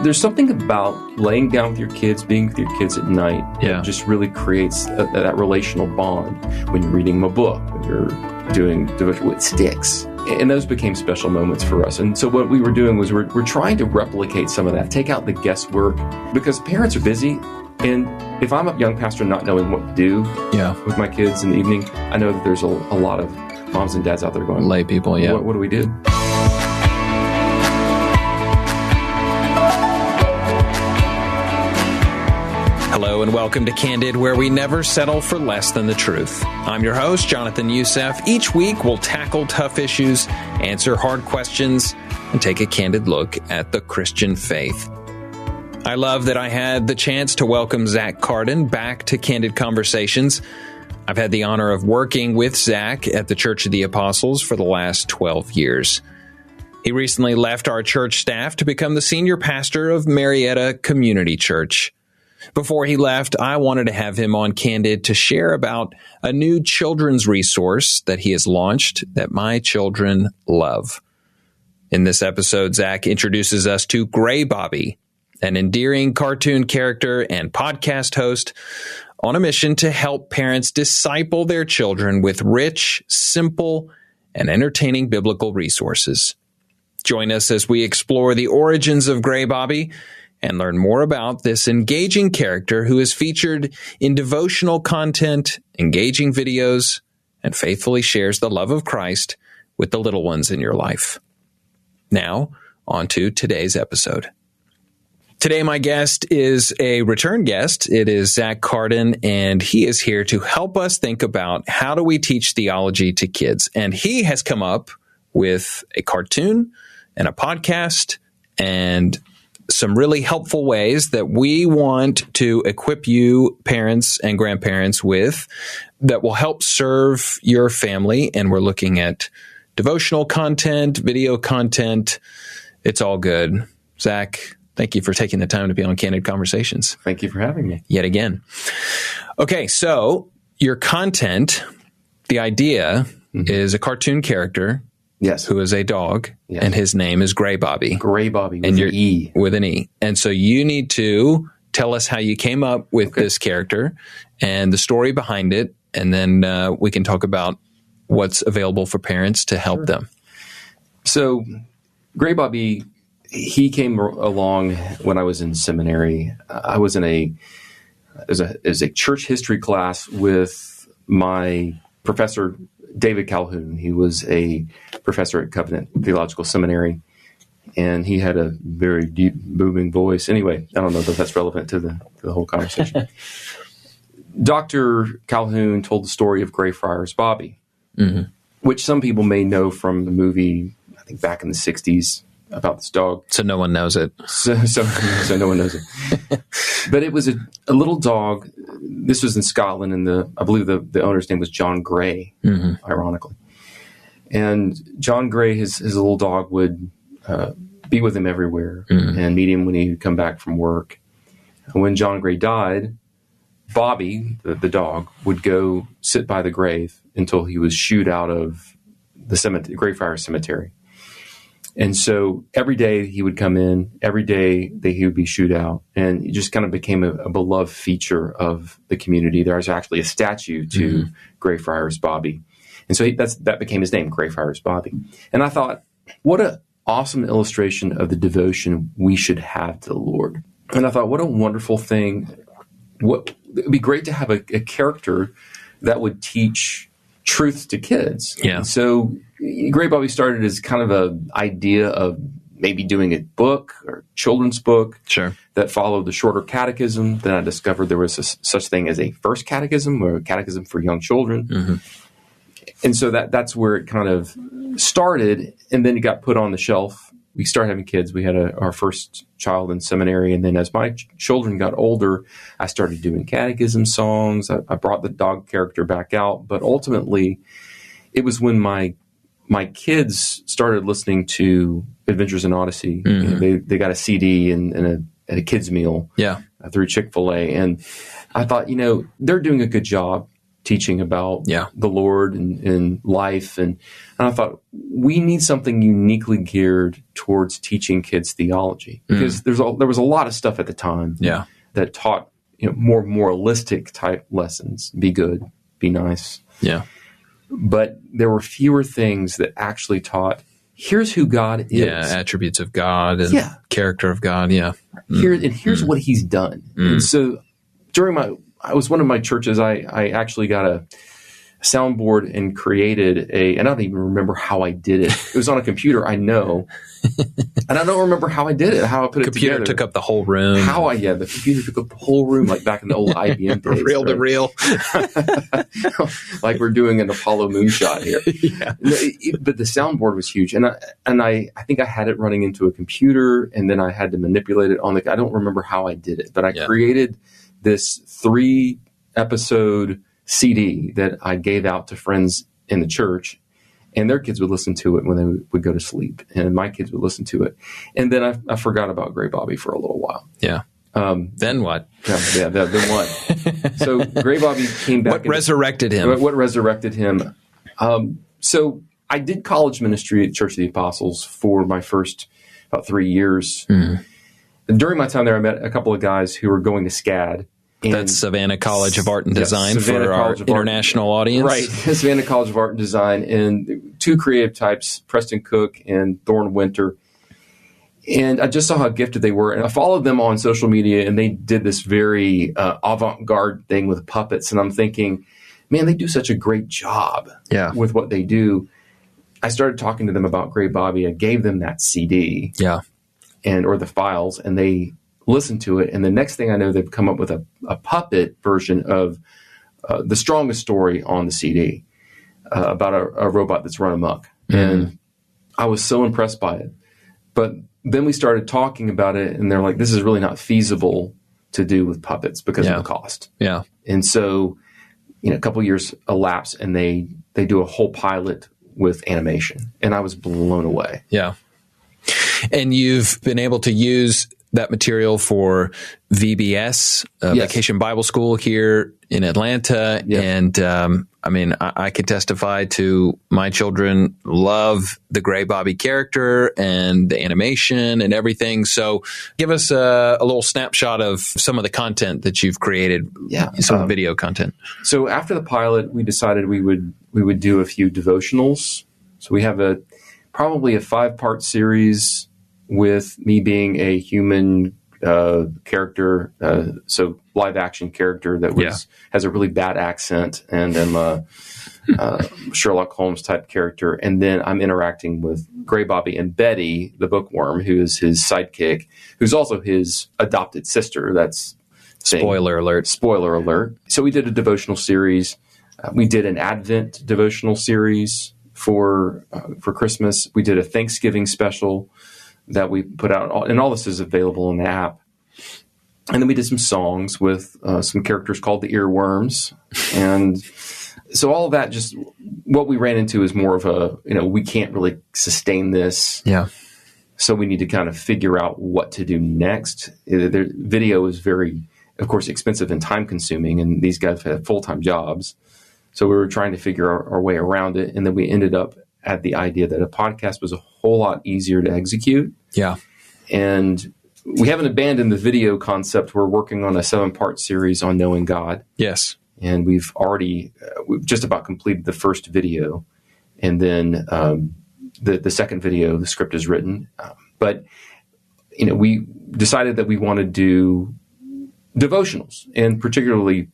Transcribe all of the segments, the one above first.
There's something about laying down with your kids, being with your kids at night, that just really creates that relational bond when you're reading them a book, when you're doing devotion with sticks. And those became special moments for us. And so what we were doing was we're trying to replicate some of that, take out the guesswork, because parents are busy. And if I'm a young pastor not knowing what to do with my kids in the evening, I know that there's a lot of moms and dads out there going, lay people, what do we do? Hello and welcome to Candid, where we never settle for less than the truth. I'm your host, Jonathan Youssef. Each week, we'll tackle tough issues, answer hard questions, and take a candid look at the Christian faith. I love that I had the chance to welcome Zack Carden back to Candid Conversations. I've had the honor of working with Zack at the Church of the Apostles for the last 12 years. He recently left our church staff to become the senior pastor of Marietta Community Church. Before he left, I wanted to have him on Candid to share about a new children's resource that he has launched that my children love. In this episode, Zack introduces us to Greybobby, an endearing cartoon character and podcast host on a mission to help parents disciple their children with rich, simple, and entertaining biblical resources. Join us as we explore the origins of Greybobby and learn more about this engaging character who is featured in devotional content, engaging videos, and faithfully shares the love of Christ with the little ones in your life. Now, on to today's episode. Today, my guest is a return guest. It is Zack Carden, and he is here to help us think about how do we teach theology to kids. And he has come up with a cartoon and a podcast and some really helpful ways that we want to equip you, parents and grandparents, with that will help serve your family. And we're looking at devotional content, video content. It's all good. Zack, thank you for taking the time to be on Candid Conversations. Thank you for having me. Yet again. Okay, so your content, the idea is a cartoon character. Yes. Who is a dog, and his name is Greybobby. Greybobby with an E. With an E. And so you need to tell us how you came up with this character and the story behind it, and then we can talk about what's available for parents to help them. So Greybobby, he came along when I was in seminary. I was in a church history class with my professor, David Calhoun. He was a professor at Covenant Theological Seminary, and he had a very deep, booming voice. Anyway, I don't know if that's relevant to the whole conversation. Dr. Calhoun told the story of Friis Bobby, which some people may know from the movie, I think back in the 60s, about this dog. So no one knows it. So no one knows it. But it was a little dog. This was in Scotland, and I believe the owner's name was John Gray, ironically. And John Gray, his little dog, would be with him everywhere and meet him when he would come back from work. And when John Gray died, Bobby, the dog, would go sit by the grave until he was shooed out of the Greyfriars Cemetery. And so every day he would come in, every day he would be shooed out, and it just kind of became a beloved feature of the community. There was actually a statue to Friis Bobby. And so that became his name, Friis Bobby. And I thought, what an awesome illustration of the devotion we should have to the Lord. And I thought, what a wonderful thing. It would be great to have a character that would teach truth to kids. Yeah. And so Greybobby started as kind of an idea of maybe doing a book or children's book that followed the shorter catechism. Then I discovered there was such thing as a first catechism or a catechism for young children. And so that's where it kind of started, and then it got put on the shelf. We started having kids. We had our first child in seminary, and then as my children got older, I started doing catechism songs. I brought the dog character back out, but ultimately, it was when my kids started listening to Adventures in Odyssey. You know, they got a CD and a kids meal through Chick-fil-A, and I thought, they're doing a good job. teaching about the Lord and life. And I thought, we need something uniquely geared towards teaching kids theology, because there was a lot of stuff at the time that taught more moralistic type lessons. Be good, be nice. Yeah. But there were fewer things that actually taught, here's who God is. Yeah, attributes of God and character of God, Here's what he's done. And so I was one of my churches, I actually got a soundboard and created and I don't even remember how I did it. It was on a computer, I know. And I don't remember how I did it, how I put it together. Computer took up the whole room. The computer took up the whole room, like back in the old IBM days. Reel to reel. Like we're doing an Apollo moonshot here. But the soundboard was huge. And I think I had it running into a computer, and then I had to manipulate it on I don't remember how I did it, but I created this 3-episode CD that I gave out to friends in the church, and their kids would listen to it when they would go to sleep, and my kids would listen to it. And then I forgot about Greybobby for a little while. Yeah. Then what? Then what? So Greybobby came back. What resurrected him? What resurrected him? So I did college ministry at Church of the Apostles for my first about 3 years. And during my time there, I met a couple of guys who were going to SCAD. That's Savannah College of Art and Design for our international audience. Right, Savannah College of Art and Design, and 2 creative types, Preston Cook and Thorne Winter. And I just saw how gifted they were. And I followed them on social media, and they did this very avant-garde thing with puppets. And I'm thinking, man, they do such a great job with what they do. I started talking to them about Greybobby. I gave them that CD or the files, and they listen to it, and the next thing I know, they've come up with a puppet version of the strongest story on the CD about a robot that's run amok. And I was so impressed by it. But then we started talking about it, and they're like, this is really not feasible to do with puppets because of the cost. Yeah. And so, a couple of years elapse, and they do a whole pilot with animation, and I was blown away. Yeah. And you've been able to use that material for VBS, Vacation Bible School here in Atlanta. And I can testify to my children love the Greybobby character and the animation and everything. So give us a little snapshot of some of the content that you've created, some video content. So after the pilot, we decided we would do a few devotionals. So we have probably a 5-part series with me being a human character, so live action character that has a really bad accent, and I'm a Sherlock Holmes type character. And then I'm interacting with Greybobby and Betty, the bookworm, who is his sidekick, who's also his adopted sister. That's spoiler alert. Spoiler alert. So we did a devotional series. We did an Advent devotional series for Christmas. We did a Thanksgiving special that we put out, and all this is available in the app. And then we did some songs with some characters called the Earworms. And so all of that, just what we ran into is more of we can't really sustain this. Yeah. So we need to kind of figure out what to do next. Video is very, of course, expensive and time consuming, and these guys have full-time jobs. So we were trying to figure our way around it. And then we ended up at the idea that a podcast was a whole lot easier to execute. Yeah. And we haven't abandoned the video concept. We're working on a 7-part series on knowing God. Yes. And we've just about completed the first video. And then the second video, the script is written. But we decided that we want to do devotionals, and particularly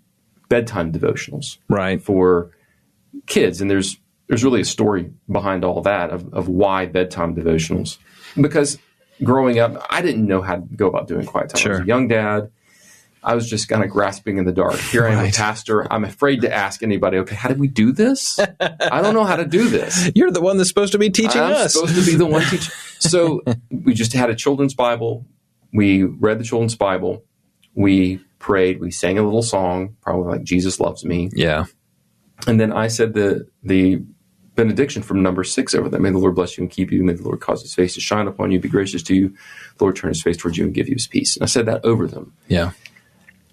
bedtime devotionals. Right. For kids. And there's really a story behind all that of why bedtime devotionals. Because growing up, I didn't know how to go about doing quiet time. Sure. I was a young dad. I was just kind of grasping in the dark. Here I am, a pastor. I'm afraid to ask anybody, okay, how did we do this? I don't know how to do this. You're the one that's supposed to be teaching us. I'm supposed to be the one teaching. So we just had a children's Bible. We read the children's Bible. We prayed. We sang a little song, probably like Jesus Loves Me. Yeah. And then I said the benediction from number 6 over them. May the Lord bless you and keep you. May the Lord cause his face to shine upon you, be gracious to you. The Lord turn his face towards you and give you his peace. And I said that over them. Yeah.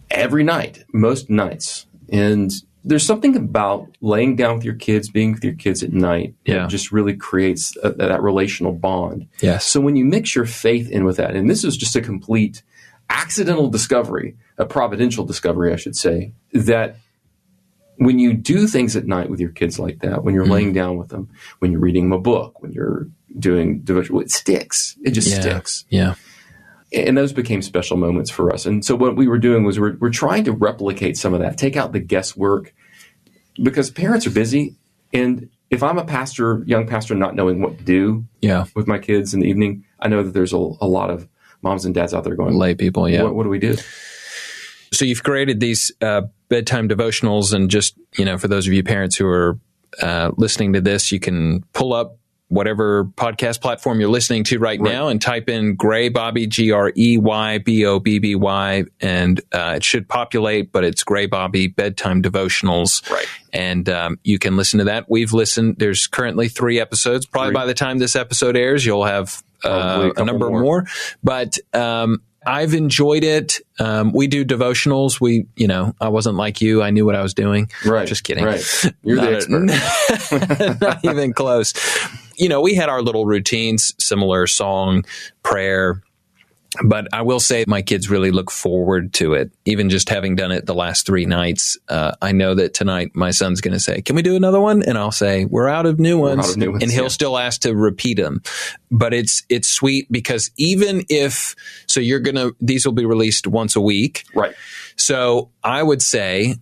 Every night, most nights. And there's something about laying down with your kids, being with your kids at night, that just really creates that relational bond. Yes. So when you mix your faith in with that, and this is just a complete accidental discovery, a providential discovery, I should say, that when you do things at night with your kids like that, when you're laying down with them, when you're reading them a book, when you're doing devotion, it sticks. It just sticks. Yeah. And those became special moments for us. And so what we were doing was we're trying to replicate some of that, take out the guesswork, because parents are busy. And if I'm a pastor, young pastor, not knowing what to do with my kids in the evening, I know that there's a lot of moms and dads out there going, lay people, what do we do? So you've created these bedtime devotionals, and just, for those of you parents who are listening to this, you can pull up whatever podcast platform you're listening to right now and type in Greybobby, Greybobby, and it should populate, but it's Greybobby Bedtime Devotionals. Right. And you can listen to that. We've listened. There's currently 3 episodes. Probably by the time this episode airs, you'll have a number more. But I've enjoyed it. We do devotionals. I wasn't like you. I knew what I was doing. Right. Just kidding. Right. You're the expert. Not even close. We had our little routines, similar song, prayer. But I will say my kids really look forward to it. Even just having done it the last 3 nights, I know that tonight my son's going to say, "Can we do another one?" And I'll say, "We're out of new ones." And he'll still ask to repeat them. But it's sweet because even if, these will be released once a week. Right. So I would say,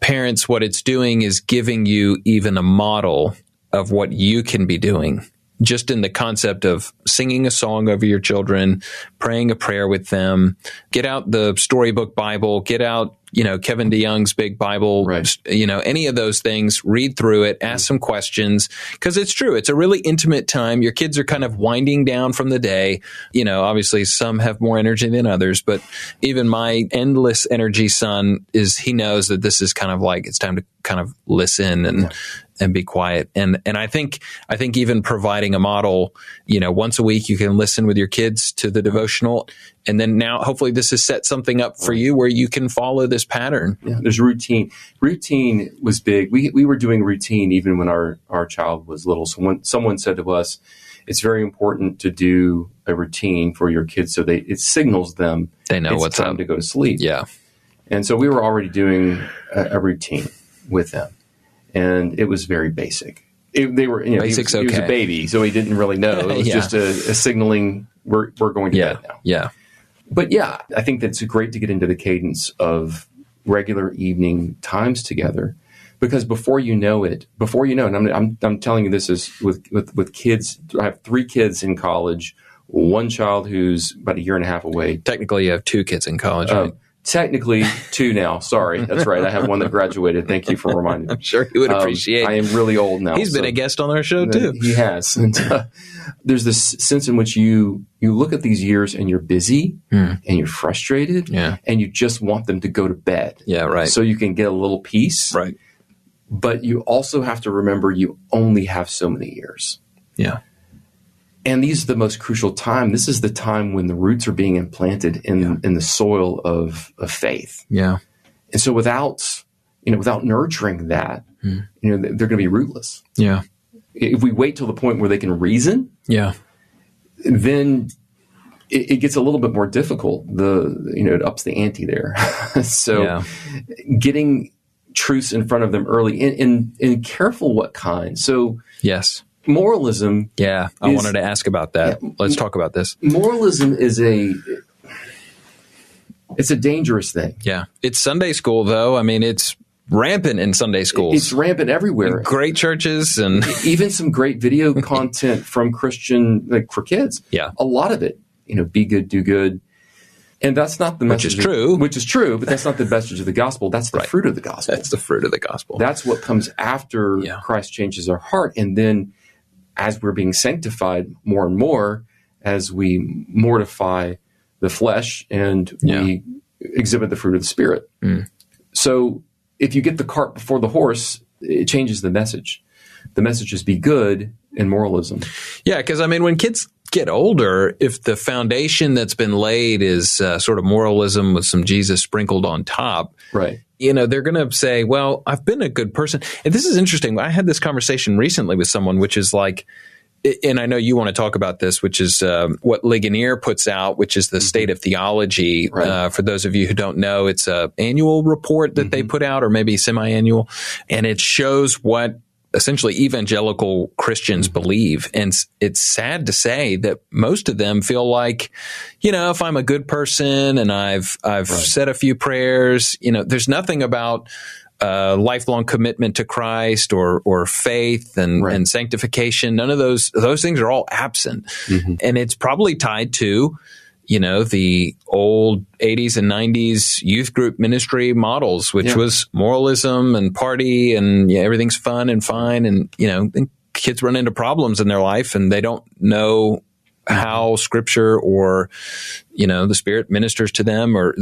parents, what it's doing is giving you even a model of what you can be doing. Just in the concept of singing a song over your children, praying a prayer with them, get out the storybook Bible, get out, Kevin DeYoung's big Bible, any of those things, read through it, ask some questions, because it's true. It's a really intimate time. Your kids are kind of winding down from the day. Obviously some have more energy than others, but even my endless energy son he knows that this is kind of like, it's time to kind of listen and be quiet. And I think even providing a model, once a week you can listen with your kids to the devotional. And then now hopefully this has set something up for you where you can follow this pattern. Yeah, there's routine. Routine was big. We were doing routine even when our child was little. So when someone said to us, it's very important to do a routine for your kids so it signals them they know it's time to go to sleep. Yeah. And so we were already doing a routine with them. And it was very basic. Basics, he was a baby, so he didn't really know. It was just a signaling, we're going to bed now. Yeah. But I think that's great to get into the cadence of regular evening times together, because before you know it, and I'm telling you this is with kids. I have 3 kids in college, 1 child who's about a year and a half away. Technically, you have 2 kids in college, right? Technically 2 now. Sorry. That's right. I have one that graduated. Thank you for reminding me. I'm sure he would appreciate it. I am really old now. He's been a guest on our show too. He has. And there's this sense in which you look at these years and you're busy and you're frustrated and you just want them to go to bed. Yeah, right. So you can get a little peace. Right. But you also have to remember you only have so many years. Yeah. And these are the most crucial time. This is the time when the roots are being implanted in the soil of faith. Yeah. And so without nurturing that, they're going to be rootless. Yeah. If we wait till the point where they can reason, then it gets a little bit more difficult. It ups the ante there. So getting truths in front of them early and careful what kind. So yes. Moralism. Yeah, I wanted to ask about that. Let's talk about this. Moralism is it's a dangerous thing. Yeah. It's Sunday school, though. I mean, it's rampant in Sunday schools. It's rampant everywhere. Great churches and even some great video content from Christian, like for kids. Yeah. A lot of it, be good, do good. And that's not the message. Which is true, but that's not the message of the gospel. That's the fruit of the gospel. That's the fruit of the gospel. That's what comes after Christ changes our heart. And then as we're being sanctified more and more, as we mortify the flesh and we exhibit the fruit of the Spirit. So if you get the cart before the horse, it changes the message. The message is be good in moralism. Yeah, because when kids get older, if the foundation that's been laid is sort of moralism with some Jesus sprinkled on top, right? they're going to say, well, I've been a good person. And this is interesting. I had this conversation recently with someone, which is like, and I know you want to talk about this, which is what Ligonier puts out, which is the State of Theology. Right. For those of you who don't know, it's an annual report that they put out, or maybe semi-annual, and it shows what essentially evangelical Christians believe. And it's sad to say that most of them feel like, if I'm a good person and I've said a few prayers, there's nothing about lifelong commitment to Christ or faith and sanctification. None of those things are all absent. Mm-hmm. And it's probably tied to, the old 80s and 90s youth group ministry models, which was moralism and party and everything's fun and fine. And, and kids run into problems in their life and they don't know how Scripture or, the Spirit ministers to them, or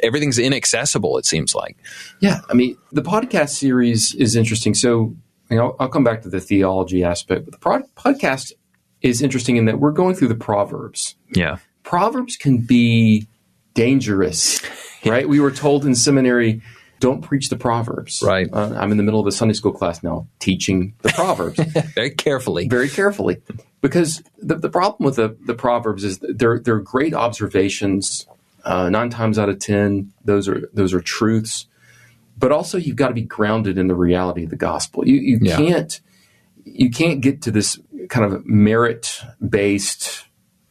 everything's inaccessible, it seems like. Yeah. I mean, the podcast series is interesting. So, I'll come back to the theology aspect, but the podcast is interesting in that we're going through the Proverbs. Yeah. Proverbs can be dangerous, right? We were told in seminary, don't preach the Proverbs. Right. I'm in the middle of a Sunday school class now teaching the Proverbs. Very carefully. Very carefully. Because the problem with the Proverbs is they're great observations. 9 times out of 10, those are truths. But also you've got to be grounded in the reality of the gospel. You can't get to this kind of merit-based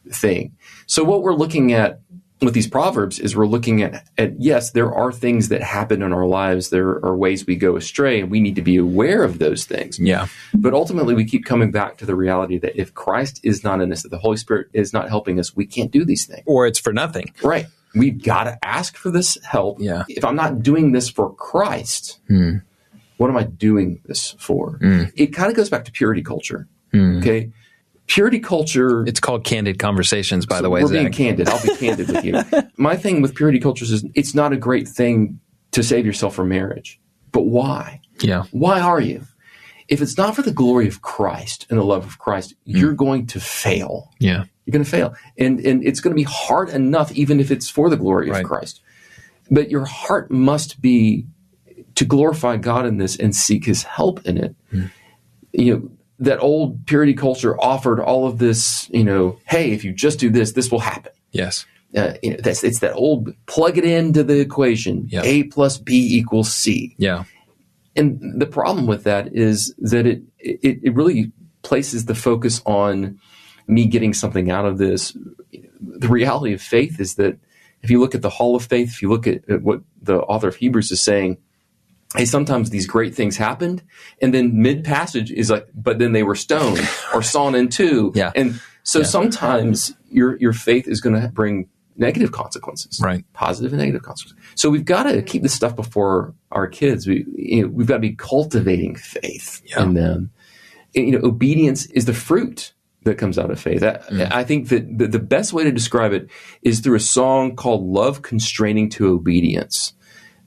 thing. So what we're looking at with these Proverbs is we're looking at yes, there are things that happen in our lives. There are ways we go astray, and we need to be aware of those things. Yeah. But ultimately, we keep coming back to the reality that if Christ is not in us, that the Holy Spirit is not helping us, we can't do these things. Or it's for nothing. Right. We've got to ask for this help. Yeah. If I'm not doing this for Christ, what am I doing this for? It kind of goes back to purity culture. Okay. Purity culture. It's called Candid Conversations, by the way. We're Zach. being candid. I'll be candid with you. My thing with purity cultures is it's not a great thing to save yourself from marriage. But why? Yeah. Why are you? If it's not for the glory of Christ and the love of Christ, you're going to fail. Yeah. You're going to fail. And it's going to be hard enough, even if it's for the glory of Christ. But your heart must be to glorify God in this and seek his help in it. That old purity culture offered all of this, hey, if you just do this, this will happen. Yes. It's that old plug it into the equation. Yep. A plus B equals C. Yeah. And the problem with that is that it really places the focus on me getting something out of this. The reality of faith is that if you look at the Hall of Faith, if you look at what the author of Hebrews is saying, hey, sometimes these great things happened, and then mid-passage is like, but then they were stoned or sawn in two. Yeah. And so sometimes your faith is going to bring negative consequences, right? Positive and negative consequences. So we've got to keep this stuff before our kids. We've got to be cultivating faith in them. Obedience is the fruit that comes out of faith. I think that the best way to describe it is through a song called Love Constraining to Obedience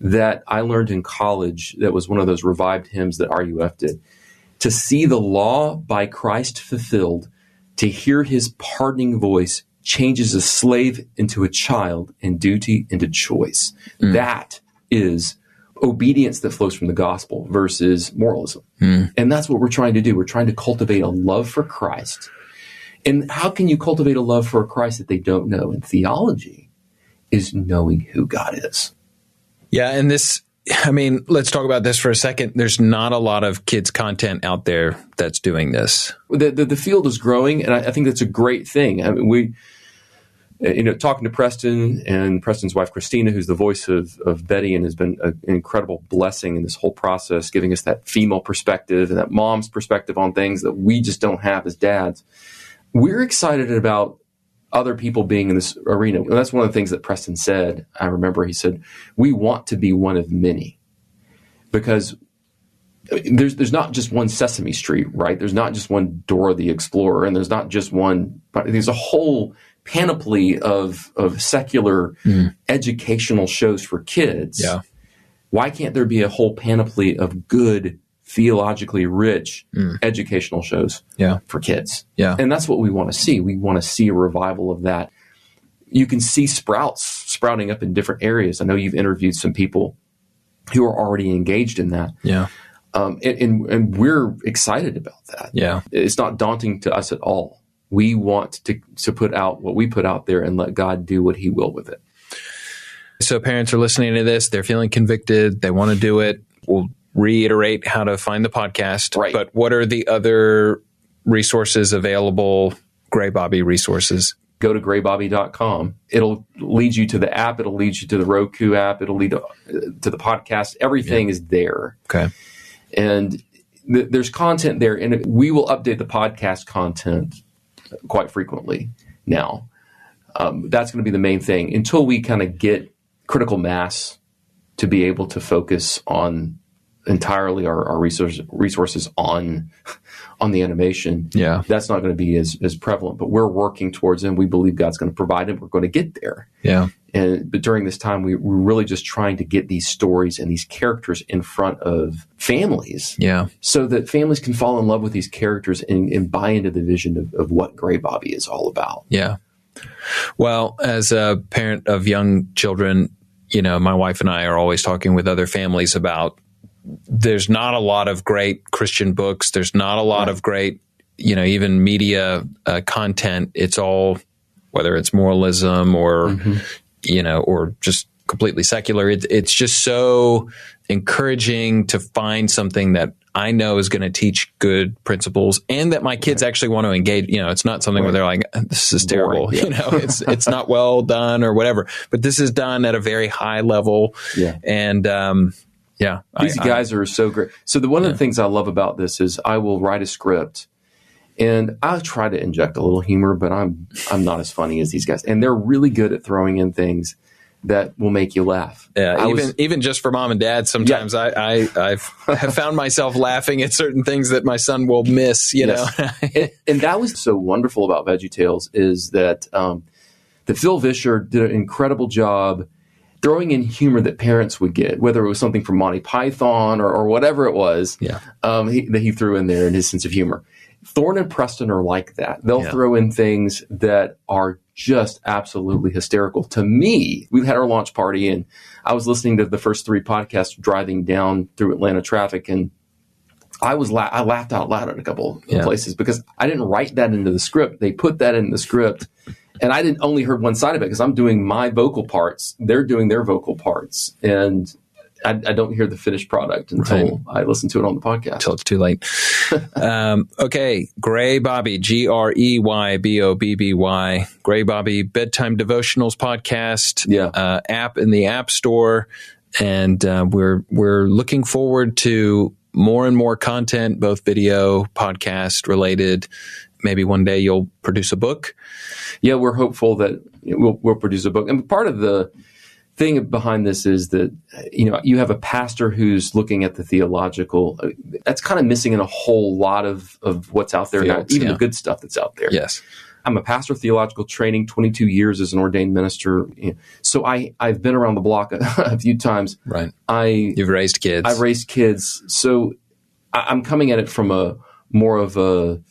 that I learned in college. That was one of those revived hymns that RUF did. To see the law by Christ fulfilled, to hear his pardoning voice changes a slave into a child and duty into choice. That is obedience that flows from the gospel versus moralism. And that's what we're trying to do. We're trying to cultivate a love for Christ. And how can you cultivate a love for a Christ that they don't know? And theology is knowing who God is. Yeah, and let's talk about this for a second. There's not a lot of kids' content out there that's doing this. The field is growing, and I think that's a great thing. I mean, talking to Preston and Preston's wife, Christina, who's the voice of Betty and has been an incredible blessing in this whole process, giving us that female perspective and that mom's perspective on things that we just don't have as dads. We're excited about other people being in this arena. And that's one of the things that Preston said. I remember he said, we want to be one of many, because there's not just one Sesame Street, right? There's not just one Dora the Explorer, and there's not just one, there's a whole panoply of secular educational shows for kids. Yeah. Why can't there be a whole panoply of good, theologically rich educational shows for kids? Yeah. And that's what we want to see. We want to see a revival of that. You can see sprouting up in different areas. I know you've interviewed some people who are already engaged in that. Yeah. And we're excited about that. Yeah. It's not daunting to us at all. We want to put out what we put out there and let God do what he will with it. So parents are listening to this. They're feeling convicted. They want to do it. We'll reiterate how to find the podcast. Right. But what are the other resources available, Greybobby resources? Go to greybobby.com. It'll lead you to the app. It'll lead you to the Roku app. It'll lead to the podcast. Everything is there. Okay. And there's content there. And we will update the podcast content quite frequently now. That's going to be the main thing until we kind of get critical mass to be able to focus on entirely our resources on the animation. Yeah. That's not going to be as prevalent, but we're working towards it, and we believe God's going to provide it. We're going to get there. Yeah. But during this time, we're really just trying to get these stories and these characters in front of families. Yeah. So that families can fall in love with these characters and buy into the vision of what Greybobby is all about. Yeah. Well, as a parent of young children, my wife and I are always talking with other families about there's not a lot of great Christian books. There's not a lot of great, even media content. It's all, whether it's moralism or, or just completely secular. It's just so encouraging to find something that I know is going to teach good principles and that my kids actually want to engage. It's not something where they're like, this is terrible. It's not well done or whatever, but this is done at a very high level. Yeah. And, these guys are so great. So one of the things I love about this is I will write a script and I'll try to inject a little humor, but I'm not as funny as these guys. And they're really good at throwing in things that will make you laugh. Yeah, even just for mom and dad, sometimes I have found myself laughing at certain things that my son will miss, know. And that was so wonderful about VeggieTales is that Phil Vischer did an incredible job throwing in humor that parents would get, whether it was something from Monty Python or whatever it was that he threw in there in his sense of humor. Thorne and Preston are like that. They'll throw in things that are just absolutely hysterical. To me, we had our launch party and I was listening to the first 3 podcasts driving down through Atlanta traffic, and I laughed out loud at a couple of places because I didn't write that into the script. They put that in the script, and I didn't only heard one side of it because I'm doing my vocal parts. They're doing their vocal parts, and I don't hear the finished product until I listen to it on the podcast. Until it's too late. Okay, Greybobby, Greybobby, Greybobby Bedtime Devotionals podcast, app in the App Store, and we're looking forward to more and more content, both video, podcast related. Maybe one day you'll produce a book. Yeah, we're hopeful that we'll produce a book, and part of the thing behind this is that, you have a pastor who's looking at the theological, that's kind of missing in a whole lot of what's out there now, even the good stuff that's out there. Yes. I'm a pastor of theological training, 22 years as an ordained minister. So I've been around the block a few times. Right. You've raised kids. I've raised kids. So I'm coming at it from more of a,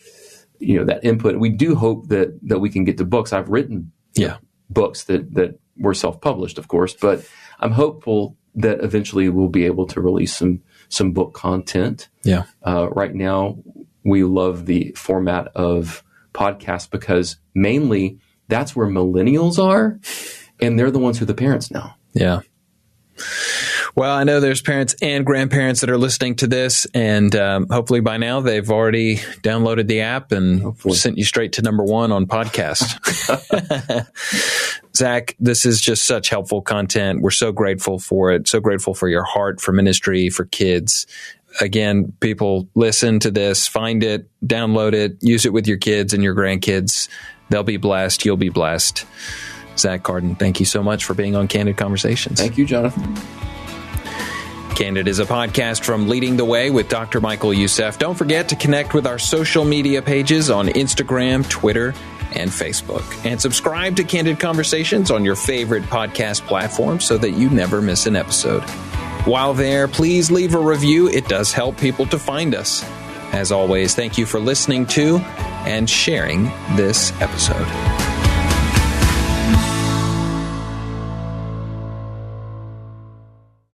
that input. We do hope that we can get to books. I've written books that were self-published, of course, but I'm hopeful that eventually we'll be able to release some book content. Yeah. Right now, we love the format of podcasts because mainly that's where millennials are, and they're the ones who are the parents now. Yeah. Well, I know there's parents and grandparents that are listening to this, and hopefully by now they've already downloaded the app and sent you straight to number 1 on podcast. Zack, this is just such helpful content. We're so grateful for it, so grateful for your heart for ministry, for kids. Again, people listen to this, find it, download it, use it with your kids and your grandkids. They'll be blessed. You'll be blessed. Zack Carden, thank you so much for being on Candid Conversations. Thank you, Jonathan. Candid is a podcast from Leading the Way with Dr. Michael Youssef. Don't forget to connect with our social media pages on Instagram, Twitter, and Facebook. And subscribe to Candid Conversations on your favorite podcast platform so that you never miss an episode. While there, please leave a review. It does help people to find us. As always, thank you for listening to and sharing this episode.